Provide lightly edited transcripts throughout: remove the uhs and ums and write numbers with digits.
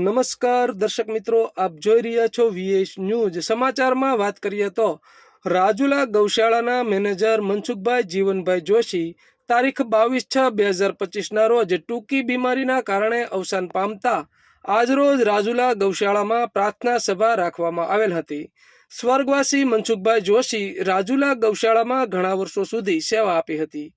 નમસ્કાર દર્શક મિત્રો, આપ જોઈ રહ્યા છો VS ન્યૂઝ। સમાચારમાં વાત કરીએ તો રાજુલા ગૌશાળાના મેનેજર મનસુખભાઈ જીવનભાઈ જોશી તારીખ 22/6/2025ના રોજ ટૂંકી બીમારીના કારણે અવસાન પામતા આજરોજ રાજુલા ગૌશાળામાં પ્રાર્થના સભા રાખવામાં આવેલ હતી। સ્વર્ગવાસી મનસુખભાઈ જોશી રાજુલા ગૌશાળામાં ઘણા વર્ષો સુધી સેવા આપી હતી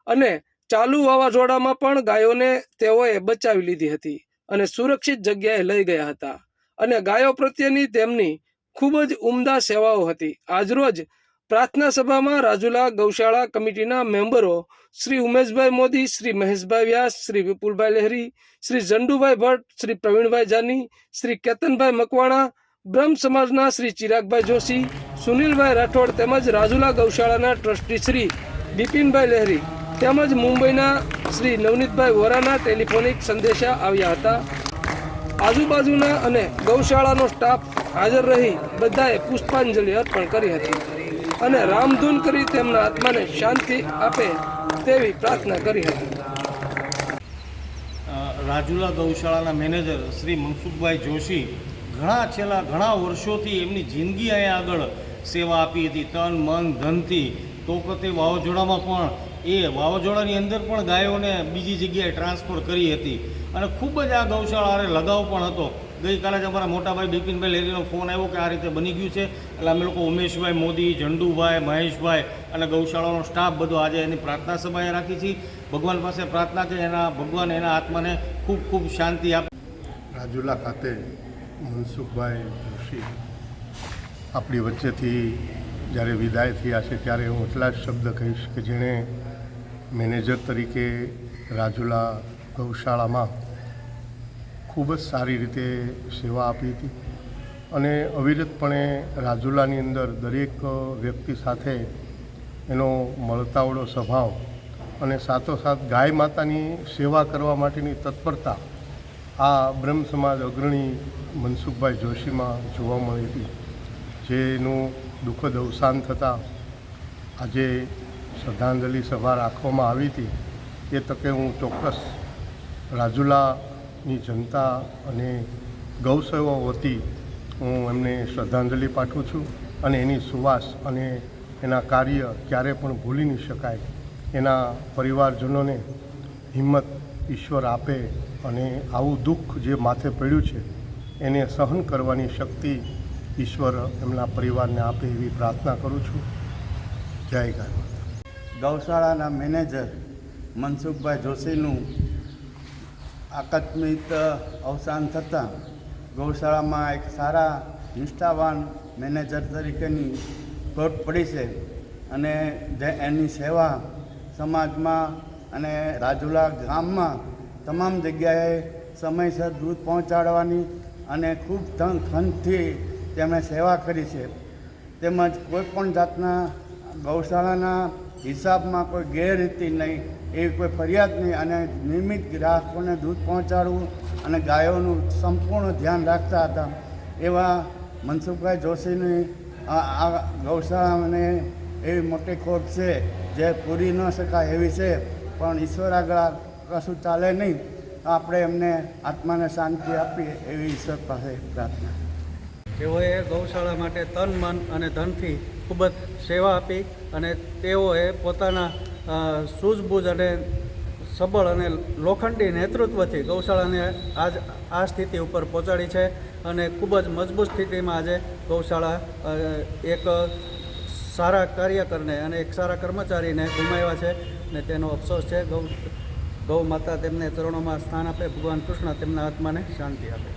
અને ચાલુ વાવાઝોડામાં પણ ગાયોને તેઓએ બચાવી લીધી હતી અને સુરક્ષિત જગ્યાએ લઈ ગયા હતા અને ગાયો પ્રત્યેની તેમની ખૂબ જ ઉમદા સેવાઓ હતી। આજરોજ પ્રાર્થના સભામાં રાજુલા ગૌશાળા કમિટીના મેમ્બરો શ્રી ઉમેશભાઈ મોદી, શ્રી મહેશભાઈ વ્યાસ, શ્રી વિપુલભાઈ લહેરી, શ્રી ઝંડુભાઈ ભટ્ટ, શ્રી પ્રવીણભાઈ જાની, શ્રી કેતનભાઈ મકવાણા, બ્રહ્મ સમાજના શ્રી ચિરાગભાઈ જોશી, સુનિલભાઈ રાઠોડ તેમજ રાજુલા ગૌશાળાના ટ્રસ્ટી શ્રી બિપિનભાઈ લહેરી તેમજ મુંબઈના શ્રી નવનીતભાઈ વોરાના ટેલિફોનિક સંદેશા આવ્યા હતા। આજુબાજુના અને ગૌશાળાનો સ્ટાફ હાજર રહી બધાએ પુષ્પાંજલિ અર્પણ કરી હતી અને રામધૂન કરી તેમના આત્માને શાંતિ આપે તેવી પ્રાર્થના કરી હતી। રાજુલા ગૌશાળાના મેનેજર શ્રી મનસુખભાઈ જોશી છેલ્લા ઘણા વર્ષોથી એમની જિંદગી અહીંયા આગળ સેવા આપી હતી, તન મન ધનથી। તો વખતે વાવાઝોડામાં પણ એ વાવાઝોડાની અંદર પણ ગાયોને બીજી જગ્યાએ ટ્રાન્સફર કરી હતી અને ખૂબ જ આ ગૌશાળાને લગાવ પણ હતો। ગઈકાલે જ અમારા મોટાભાઈ બિપિનભાઈ લેરીનો ફોન આવ્યો કે આ રીતે બની ગયું છે, એટલે અમે લોકો ઉમેશભાઈ મોદી, ઝંડુભાઈ, મહેશભાઈ અને ગૌશાળાનો સ્ટાફ બધો આજે એની પ્રાર્થના સભાએ રાખી છે। ભગવાન પાસે પ્રાર્થના છે ભગવાન એના આત્માને ખૂબ ખૂબ શાંતિ આપે। રાજુલા ખાતે મનસુખભાઈ જોશી આપણી વચ્ચેથી જ્યારે વિદાય થયા છે ત્યારે હું એટલા જ શબ્દ કહીશ કે જેણે મેનેજર તરીકે રાજુલા ગૌશાળામાં ખૂબ જ સારી રીતે સેવા આપી હતી અને અવિરતપણે રાજુલાની અંદર દરેક વ્યક્તિ સાથે એનો મળતાવડો સ્વભાવ અને સાથોસાથ ગાય માતાની સેવા કરવા માટેની તત્પરતા આ બ્રહ્મ સમાજ અગ્રણી મનસુખભાઈ જોશીમાં જોવા મળી હતી, જેનું દુઃખદ અવસાન થતાં આજે શ્રદ્ધાંજલિ સભા રાખવામાં આવી હતી। એ તકે હું ચોક્કસ રાજુલાની જનતા અને ગૌસેવા વતી હું એમને શ્રદ્ધાંજલિ પાઠવું છું અને એની સુવાસ અને એના કાર્ય ક્યારે પણ ભૂલી નહીં શકાય। એના પરિવારજનોને હિંમત ઈશ્વર આપે અને આવું દુઃખ જે માથે પડ્યું છે એને સહન કરવાની શક્તિ ઈશ્વર એમના પરિવારને આપે એવી પ્રાર્થના કરું છું। જય ગાય। ગૌશાળાના મેનેજર મનસુખભાઈ જોશીનું આકસ્મિક અવસાન થતાં ગૌશાળામાં એક સારા નિષ્ઠાવાન મેનેજર તરીકેની ખોટ પડી છે અને જે એની સેવા સમાજમાં અને રાજુલા ગામમાં તમામ જગ્યાએ સમયસર દૂધ પહોંચાડવાની અને ખૂબ ખંતથી તેમણે સેવા કરી છે, તેમજ કોઈપણ જાતના ગૌશાળાના હિસાબમાં કોઈ ગેરરીતિ નહીં, એવી કોઈ ફરિયાદ નહીં અને નિયમિત ગ્રાહકોને દૂધ પહોંચાડવું અને ગાયોનું સંપૂર્ણ ધ્યાન રાખતા હતા। એવા મનસુખભાઈ જોશીની આ ગૌશાળાને એવી મોટી ખોટ છે જે પૂરી ન શકાય એવી છે, પણ ઈશ્વર આગળ કશું ચાલે નહીં, આપણે એમને આત્માને શાંતિ આપીએ એવી ઈશ્વર પાસે પ્રાર્થના। તેઓએ ગૌશાળા માટે તન મન અને ધનથી ખૂબ જ સેવા આપી અને તેઓએ પોતાના સૂઝબૂઝ અને સબળ અને લોખંડી નેતૃત્વથી ગૌશાળાને આજ આ સ્થિતિ ઉપર પહોંચાડી છે અને ખૂબ જ મજબૂત સ્થિતિમાં આજે ગૌશાળા એક સારા કાર્યકરને અને એક સારા કર્મચારીને ગુમાવ્યા છે અને તેનો અફસોસ છે। ગૌ માતા તેમને ચરણોમાં સ્થાન આપે, ભગવાન કૃષ્ણ તેમના આત્માને શાંતિ આપે।